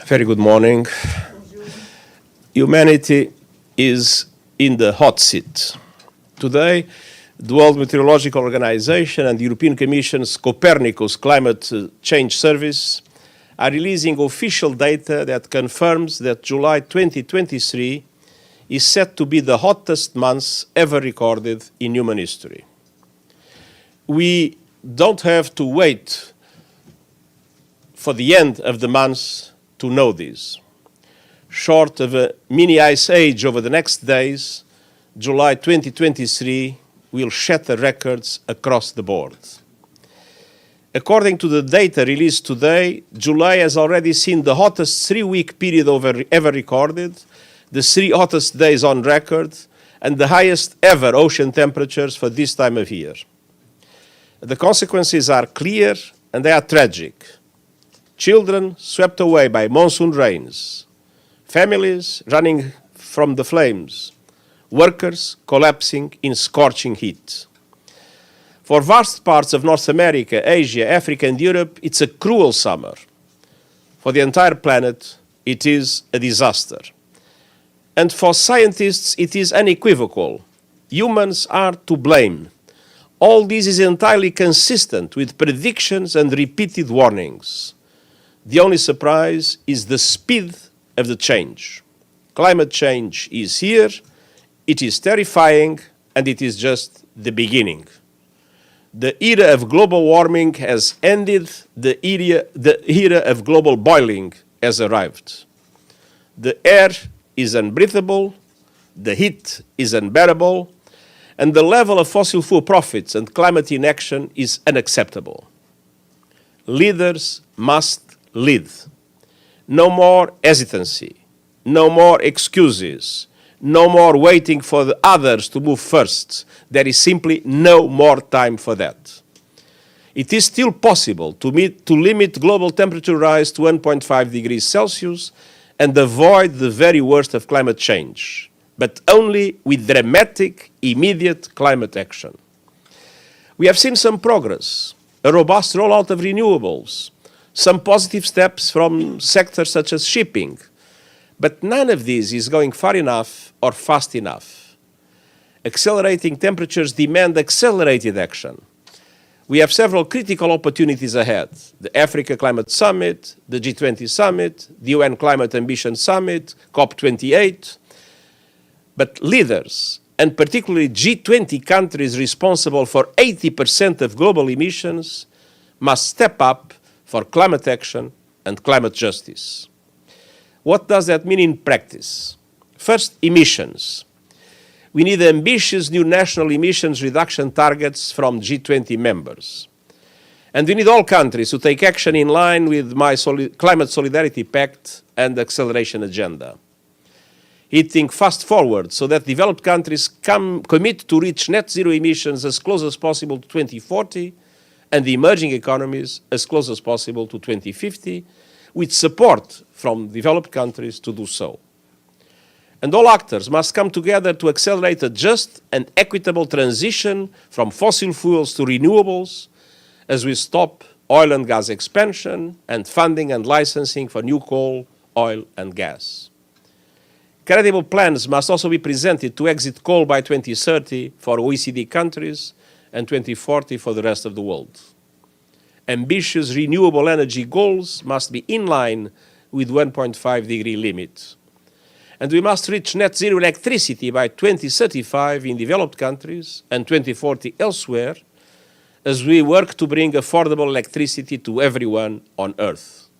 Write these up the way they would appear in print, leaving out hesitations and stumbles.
Very good morning. Humanity is in the hot seat. Today, the World Meteorological Organization and the European Commission's Copernicus Climate Change Service are releasing official data that confirms that July 2023 is set to be the hottest month ever recorded in human history. We don't have to wait for the end of the month to know this. Short of a mini ice age over the next days, July 2023 will shatter records across the board. According to the data released today, July has already seen the hottest 3-week period ever recorded, the 3 hottest days on record, and the highest ever ocean temperatures for this time of year. The consequences are clear and they are tragic. Children swept away by monsoon rains, families running from the flames, workers collapsing in scorching heat. For vast parts of North America, Asia, Africa, and Europe, it's a cruel summer. For the entire planet, it is a disaster. And for scientists, it is unequivocal. Humans are to blame. All this is entirely consistent with predictions and repeated warnings. The only surprise is the speed of the change. Climate change is here, it is terrifying, and it is just the beginning. The era of global warming has ended, the era of global boiling has arrived. The air is unbreathable, the heat is unbearable, and the level of fossil fuel profits and climate inaction is unacceptable. Leaders must lead. No more hesitancy, no more excuses, no more waiting for the others to move first. There is simply no more time for that. It is still possible to limit global temperature rise to 1.5 degrees Celsius and avoid the very worst of climate change, but only with dramatic, immediate climate action. We have seen some progress, a robust rollout of renewables, some positive steps from sectors such as shipping, but none of this is going far enough or fast enough. Accelerating temperatures demand accelerated action. We have several critical opportunities ahead: the Africa Climate Summit, the G20 Summit, the UN Climate Ambition Summit, COP28. But leaders, and particularly G20 countries responsible for 80% of global emissions, must step up for climate action and climate justice. What does that mean in practice? First, emissions. We need ambitious new national emissions reduction targets from G20 members. And we need all countries to take action in line with my Climate Solidarity Pact and Acceleration Agenda. Hitting fast forward so that developed countries commit to reach net zero emissions as close as possible to 2040, and the emerging economies as close as possible to 2050, with support from developed countries to do so. And all actors must come together to accelerate a just and equitable transition from fossil fuels to renewables as we stop oil and gas expansion and funding and licensing for new coal, oil, and gas. Credible plans must also be presented to exit coal by 2030 for OECD countries and 2040 for the rest of the world. Ambitious renewable energy goals must be in line with 1.5 degree limit. And we must reach net zero electricity by 2035 in developed countries and 2040 elsewhere as we work to bring affordable electricity to everyone on Earth.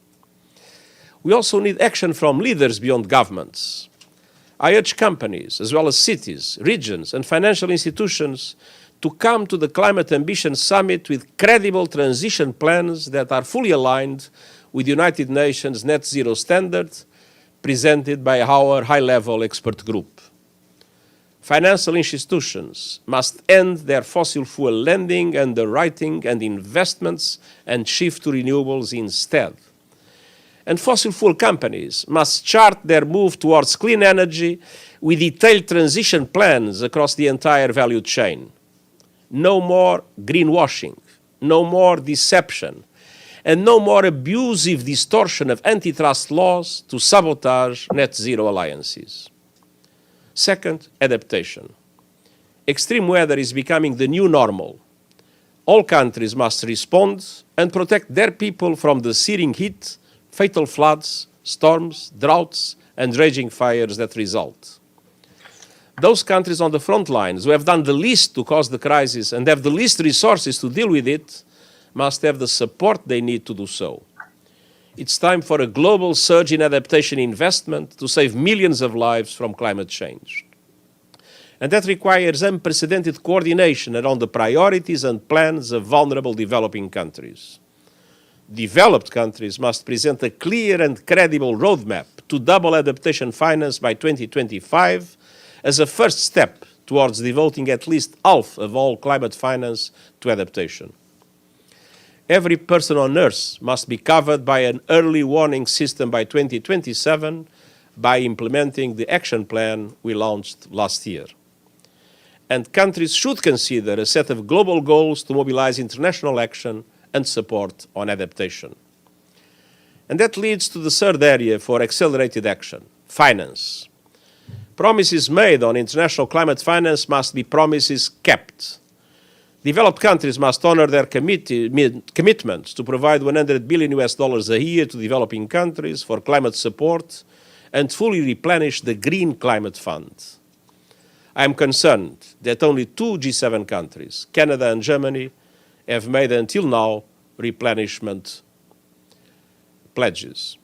We also need action from leaders beyond governments. I urge companies, as well as cities, regions, and financial institutions to come to the Climate Ambition Summit with credible transition plans that are fully aligned with the United Nations net zero standard presented by our high-level expert group. Financial institutions must end their fossil fuel lending, underwriting, and investments and shift to renewables instead. And fossil fuel companies must chart their move towards clean energy with detailed transition plans across the entire value chain. No more greenwashing, no more deception, and no more abusive distortion of antitrust laws to sabotage net zero alliances. Second, adaptation. Extreme weather is becoming the new normal. All countries must respond and protect their people from the searing heat, fatal floods, storms, droughts, and raging fires that result. Those countries on the front lines who have done the least to cause the crisis and have the least resources to deal with it must have the support they need to do so. It's time for a global surge in adaptation investment to save millions of lives from climate change. And that requires unprecedented coordination around the priorities and plans of vulnerable developing countries. Developed countries must present a clear and credible roadmap to double adaptation finance by 2025 as a first step towards devoting at least half of all climate finance to adaptation. Every person on Earth must be covered by an early warning system by 2027 by implementing the action plan we launched last year. And countries should consider a set of global goals to mobilize international action and support on adaptation. And that leads to the third area for accelerated action, finance. Promises made on international climate finance must be promises kept. Developed countries must honor their commitments to provide $100 billion a year to developing countries for climate support and fully replenish the Green Climate Fund. I am concerned that only 2 G7 countries, Canada and Germany, have made until now replenishment pledges.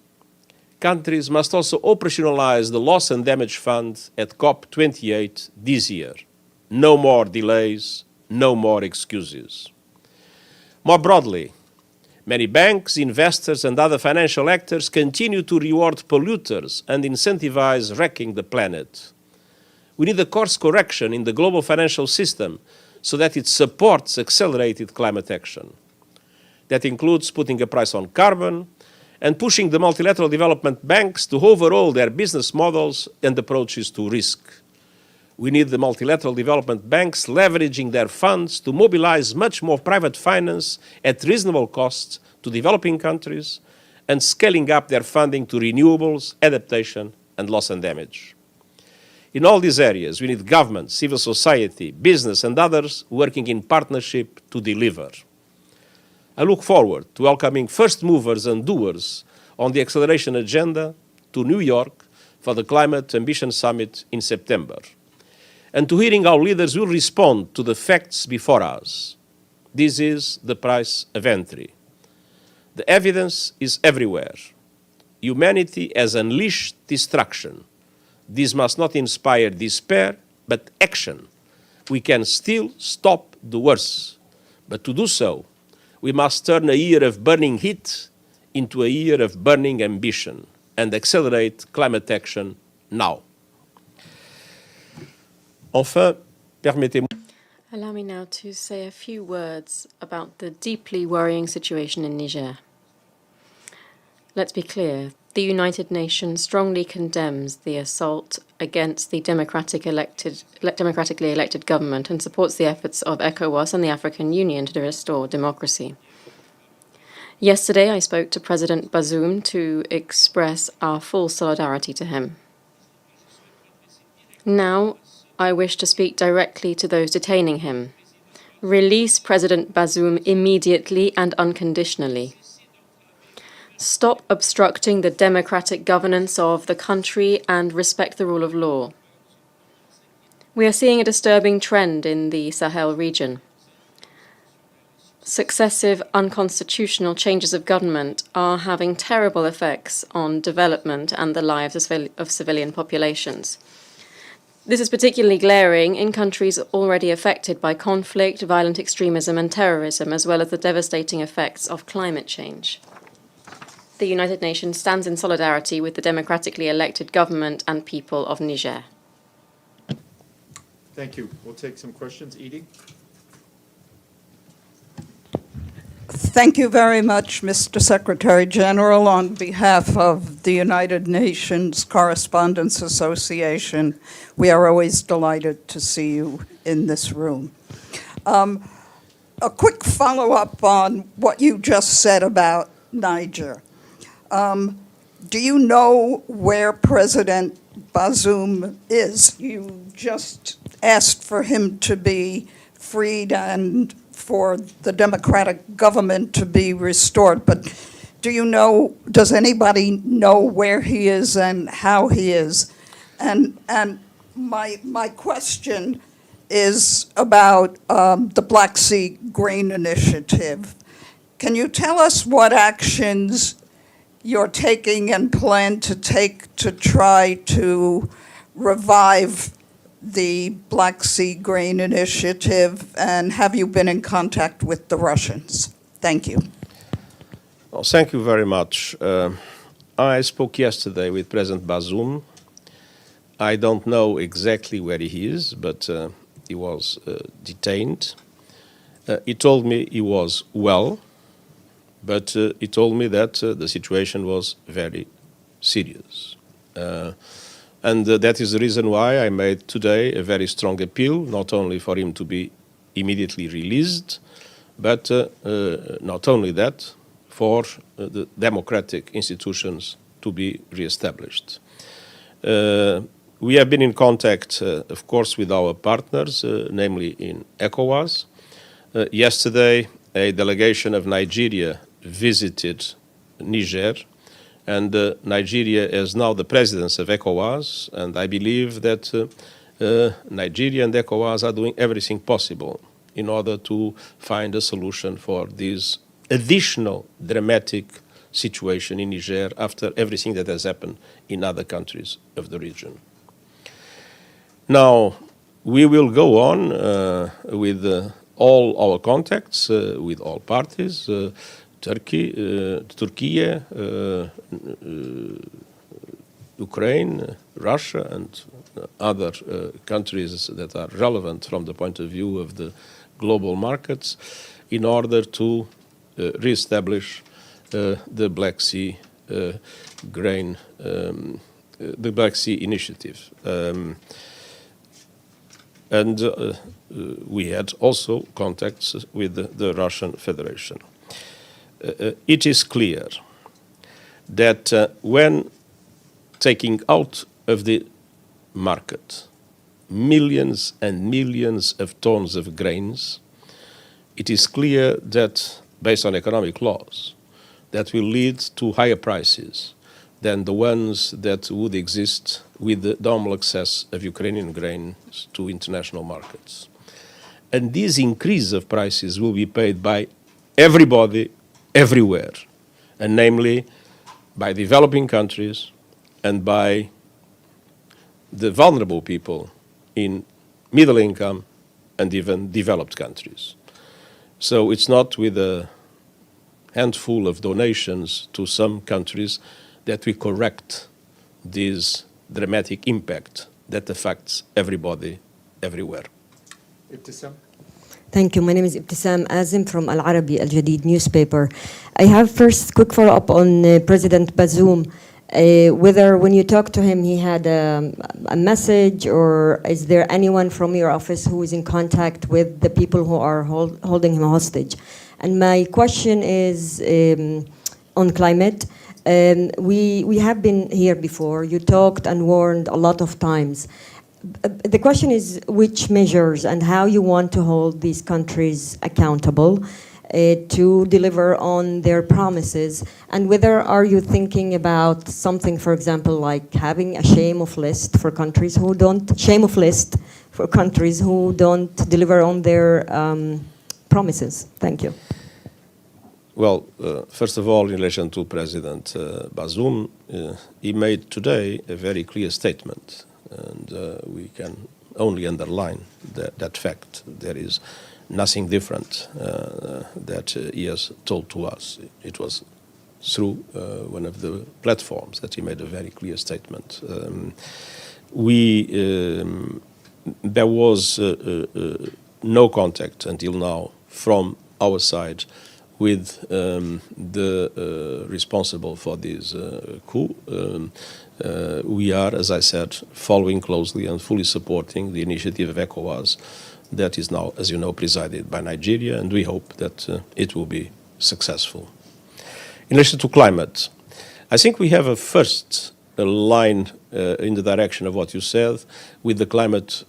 Countries must also operationalize the Loss and Damage Fund at COP28 this year. No more delays, no more excuses. More broadly, many banks, investors, and other financial actors continue to reward polluters and incentivize wrecking the planet. We need a course correction in the global financial system so that it supports accelerated climate action. That includes putting a price on carbon and pushing the multilateral development banks to overhaul their business models and approaches to risk. We need the multilateral development banks leveraging their funds to mobilize much more private finance at reasonable costs to developing countries and scaling up their funding to renewables, adaptation, and loss and damage. In all these areas, we need government, civil society, business, and others working in partnership to deliver. I look forward to welcoming first movers and doers on the acceleration agenda to New York for the Climate Ambition Summit in September, and to hearing how leaders will respond to the facts before us. This is the price of entry. The evidence is everywhere. Humanity has unleashed destruction. This must not inspire despair, but action. We can still stop the worst, but to do so, we must turn a year of burning heat into a year of burning ambition and accelerate climate action now. Enfin, permettez-moi. Allow me now to say a few words about the deeply worrying situation in Niger. Let's be clear. The United Nations strongly condemns the assault against the democratically elected government and supports the efforts of ECOWAS and the African Union to restore democracy. Yesterday, I spoke to President Bazoum to express our full solidarity to him. Now, I wish to speak directly to those detaining him. Release President Bazoum immediately and unconditionally. Stop obstructing the democratic governance of the country and respect the rule of law. We are seeing a disturbing trend in the Sahel region. Successive unconstitutional changes of government are having terrible effects on development and the lives of civilian populations. This is particularly glaring in countries already affected by conflict, violent extremism, and terrorism, as well as the devastating effects of climate change. The United Nations stands in solidarity with the democratically elected government and people of Niger. Thank you. We'll take some questions. Edie? Thank you very much, Mr. Secretary General. On behalf of the United Nations Correspondents Association, we are always delighted to see you in this room. A quick follow-up on what you just said about Niger. Do you know where President Bazoum is? You just asked for him to be freed and for the democratic government to be restored, but do you know, does anybody know where he is and how he is? And my question is about the Black Sea Grain Initiative. Can you tell us what actions you're taking and plan to take to try to revive the Black Sea Grain Initiative, and have you been in contact with the Russians? Thank you. Well, thank you very much. I spoke yesterday with President Bazoum. I don't know exactly where he is, but he was detained. He told me he was well, but he told me that the situation was very serious. And that is the reason why I made today a very strong appeal, not only for him to be immediately released, but not only that, for the democratic institutions to be reestablished. We have been in contact, of course, with our partners, namely in ECOWAS. Yesterday, a delegation of Nigeria visited Niger, and Nigeria is now the president of ECOWAS, and I believe that Nigeria and ECOWAS are doing everything possible in order to find a solution for this additional dramatic situation in Niger after everything that has happened in other countries of the region. Now, we will go on with all our contacts with all parties, Turkey, Ukraine, Russia, and other countries that are relevant from the point of view of the global markets, in order to reestablish the Black Sea grain, the Black Sea initiative. And we had also contacts with the Russian Federation. It is clear that when taking out of the market millions and millions of tons of grains, it is clear that, based on economic laws, that will lead to higher prices than the ones that would exist with the normal access of Ukrainian grains to international markets. And this increase of prices will be paid by everybody, everywhere, and namely by developing countries and by the vulnerable people in middle income and even developed countries. So it's not with a handful of donations to some countries that we correct this dramatic impact that affects everybody, everywhere. Ibtisam? Thank you. My name is Ibtisam Azim from Al Arabi Al Jadid newspaper. I have first quick follow-up on President Bazoum. Whether when you talked to him he had a message, or is there anyone from your office who is in contact with the people who are holding him hostage? And my question is on climate. We have been here before. You talked and warned a lot of times. The question is which measures and how you want to hold these countries accountable to deliver on their promises, and whether are you thinking about something, for example, like having a shame of list for countries who don't deliver on their promises. Thank you. Well, first of all, in relation to President Bazoum, he made today a very clear statement, and we can only underline that fact. There is nothing different that he has told to us. It was through one of the platforms that he made a very clear statement. There was no contact until now from our side with the responsible for this coup. We are, as I said, following closely and fully supporting the initiative of ECOWAS that is now, as you know, presided by Nigeria, and we hope that it will be successful. In relation to climate, I think we have a first line in the direction of what you said with the Climate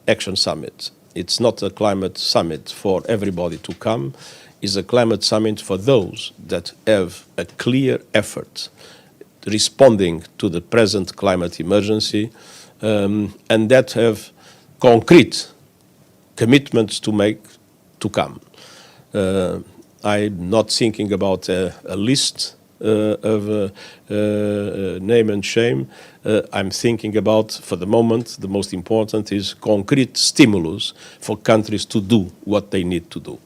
Action Summit. It's not a climate summit for everybody to come. It's a climate summit for those that have a clear effort responding to the present climate emergency and that have concrete commitments to make to come. I'm not thinking about a list of name and shame. I'm thinking about, for the moment, the most important is concrete stimulus for countries to do what they need to do.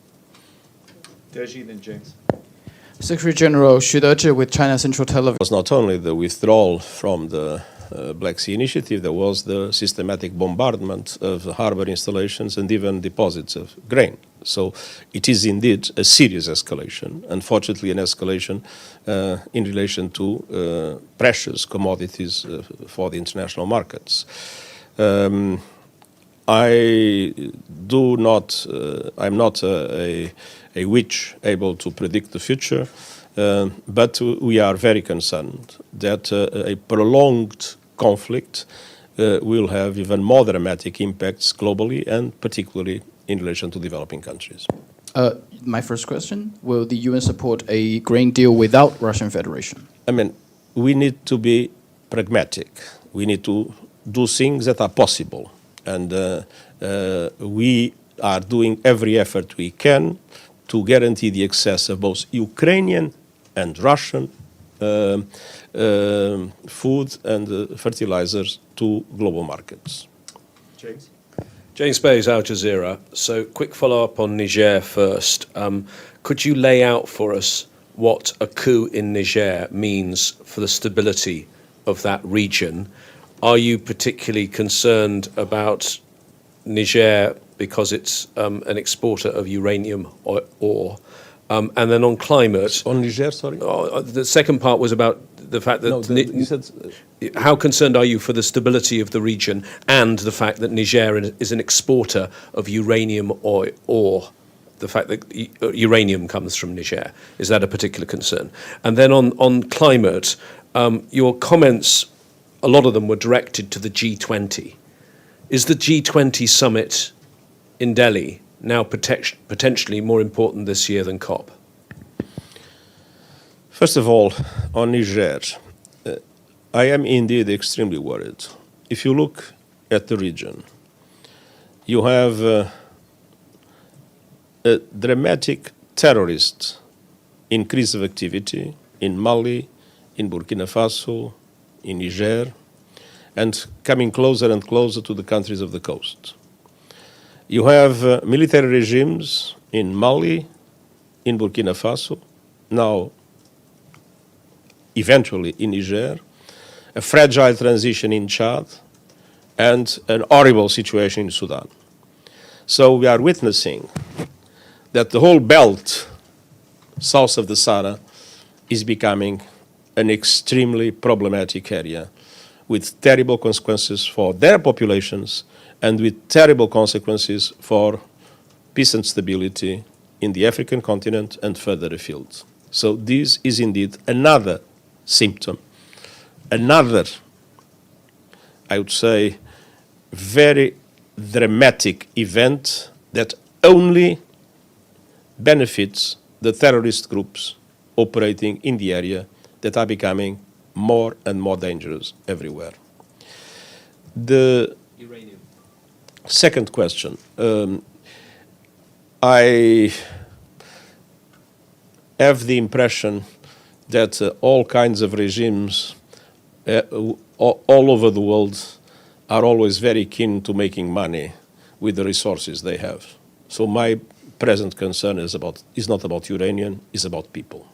Deji, then James. Secretary General, 许德志 with China Central Television. It was not only the withdrawal from the Black Sea Initiative, there was the systematic bombardment of harbor installations and even deposits of grain. So it is indeed a serious escalation, unfortunately an escalation in relation to precious commodities for the international markets. I'm not a witch able to predict the future, but we are very concerned that a prolonged conflict will have even more dramatic impacts globally and particularly in relation to developing countries. My first question, will the UN support a grain deal without Russian Federation? I mean, we need to be pragmatic. We need to do things that are possible. And we are doing every effort we can to guarantee the access of both Ukrainian and Russian food and fertilizers to global markets. James? James Bays, Al Jazeera. So, quick follow-up on Niger first. Could you lay out for us what a coup in Niger means for the stability of that region? Are you particularly concerned about Niger because it's an exporter of uranium ore? And then on climate... On Niger, sorry? The second part was about the fact that... No, you said... How concerned are you for the stability of the region and the fact that Niger is an exporter of uranium ore? The fact that uranium comes from Niger, is that a particular concern? And then on climate, your comments, a lot of them were directed to the G20. Is the G20 summit in Delhi now potentially more important this year than COP? First of all, on Niger, I am indeed extremely worried. If you look at the region, you have a dramatic terrorist increase of activity in Mali, in Burkina Faso, in Niger, and coming closer and closer to the countries of the coast. You have military regimes in Mali, in Burkina Faso, now eventually in Niger, a fragile transition in Chad, and an horrible situation in Sudan. So we are witnessing that the whole belt south of the Sahara is becoming an extremely problematic area with terrible consequences for their populations and with terrible consequences for peace and stability in the African continent and further afield. So this is indeed another symptom, another, I would say, very dramatic event that only benefits the terrorist groups operating in the area that are becoming more and more dangerous everywhere. The uranium. Second question. I have the impression that all kinds of regimes all over the world are always very keen to making money with the resources they have. So my present concern is not about uranium, it's about people.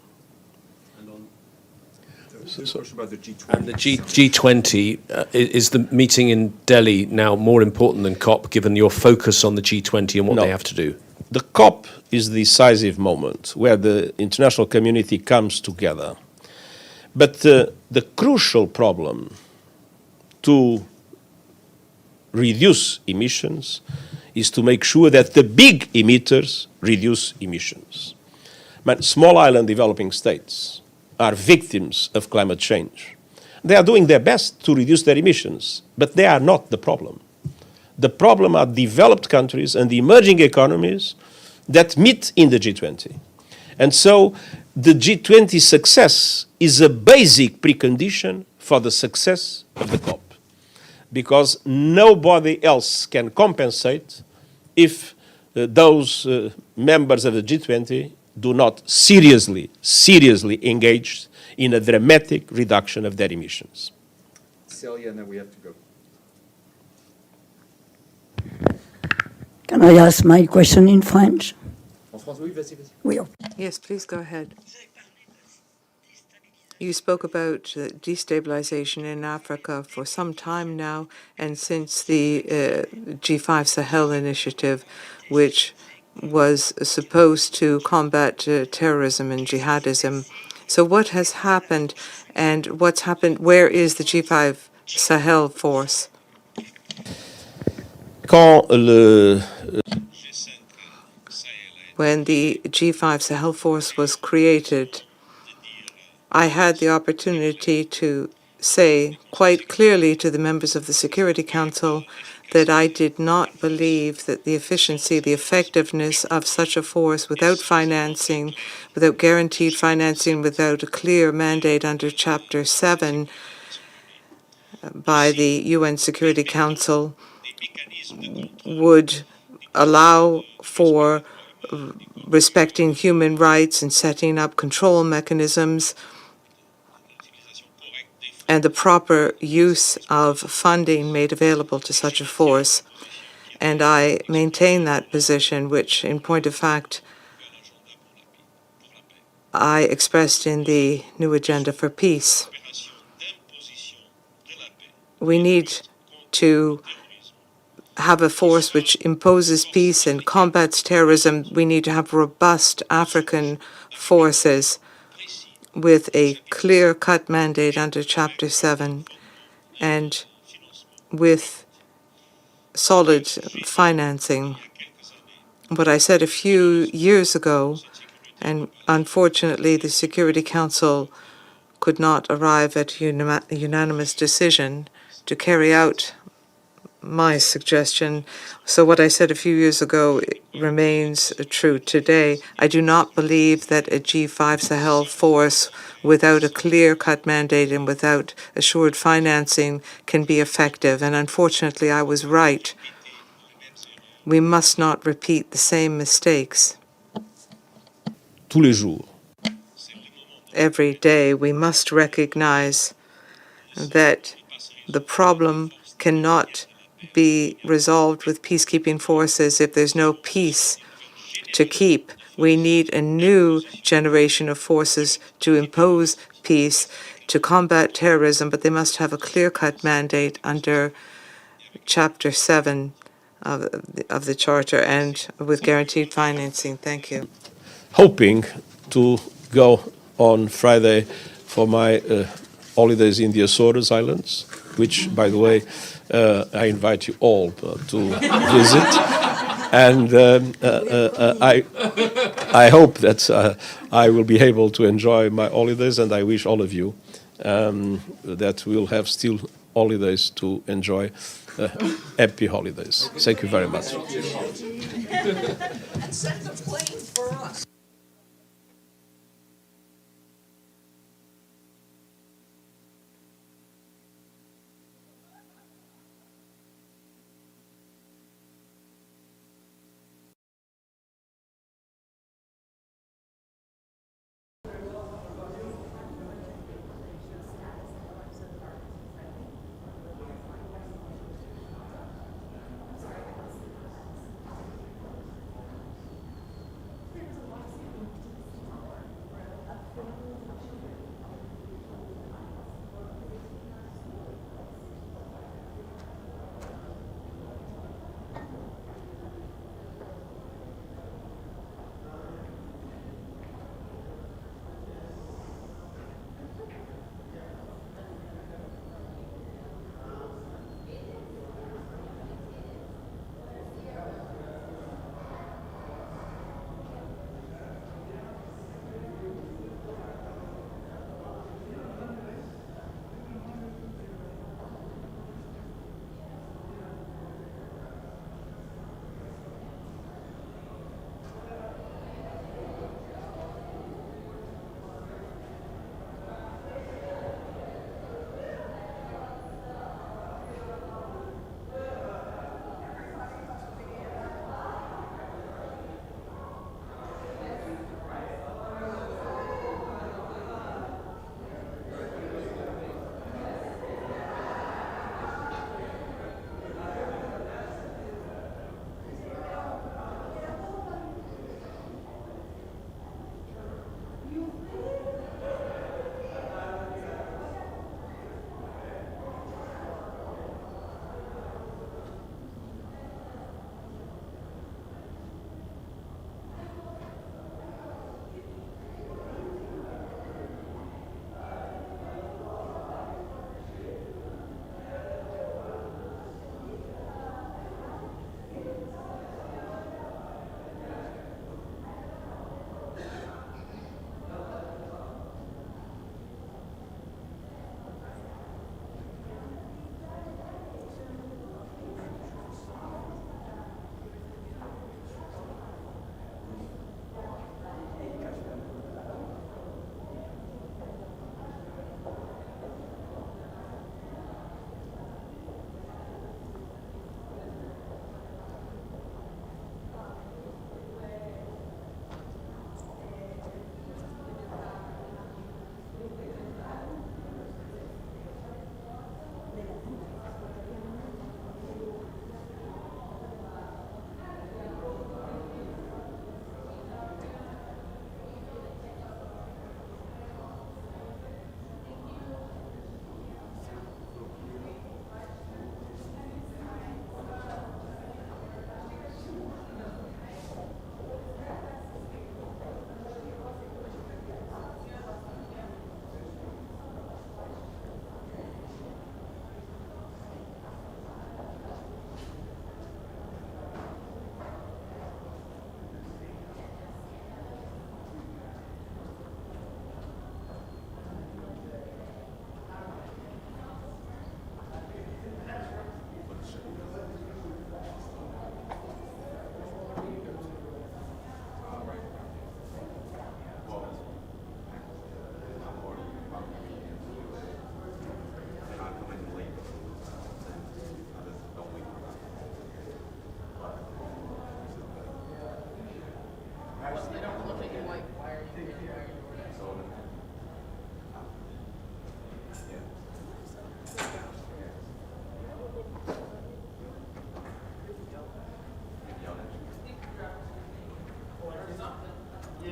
About the G20. And the G20, is the meeting in Delhi now more important than COP, given your focus on the G20 and what they have to do? The COP is the decisive moment where the international community comes together. But the crucial problem to reduce emissions is to make sure that the big emitters reduce emissions. But small island developing states are victims of climate change. They are doing their best to reduce their emissions, but they are not the problem. The problem are developed countries and the emerging economies that meet in the G20. And so the G20 success is a basic precondition for the success of the COP, because nobody else can compensate if those members of the G20 do not seriously engage in a dramatic reduction of their emissions. Celia, and then we have to go. Can I ask my question in French? En France, oui, vas-y, vas-y. Oui. Yes, please go ahead. You spoke about destabilization in Africa for some time now, and since the G5 Sahel initiative, which was supposed to combat terrorism and jihadism. So what has happened, and what's happened? Where is the G5 Sahel force? When the G5 Sahel force was created, I had the opportunity to say quite clearly to the members of the Security Council that I did not believe that the efficiency, the effectiveness of such a force without financing, without guaranteed financing, without a clear mandate under Chapter 7 by the UN Security Council would allow for respecting human rights and setting up control mechanisms and the proper use of funding made available to such a force. And I maintain that position, which, in point of fact, I expressed in the new agenda for peace. We need to have a force which imposes peace and combats terrorism. We need to have robust African forces with a clear-cut mandate under Chapter 7 and with solid financing. What I said a few years ago, and unfortunately the Security Council could not arrive at a unanimous decision to carry out my suggestion. So what I said a few years ago remains true today. I do not believe that a G5 Sahel force without a clear-cut mandate and without assured financing can be effective. And unfortunately, I was right. We must not repeat the same mistakes. Tous les jours. Every day, we must recognize that the problem cannot be resolved with peacekeeping forces if there's no peace to keep. We need a new generation of forces to impose peace, to combat terrorism, but they must have a clear-cut mandate under Chapter 7 of the Charter and with guaranteed financing. Thank you. Hoping to go on Friday for my holidays in the Azores Islands, which, by the way, I invite you all to visit. And I hope that I will be able to enjoy my holidays, and I wish all of you that we'll have still holidays to enjoy. Happy holidays. Thank you very much.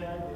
Thank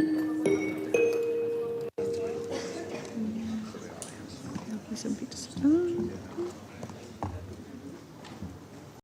you.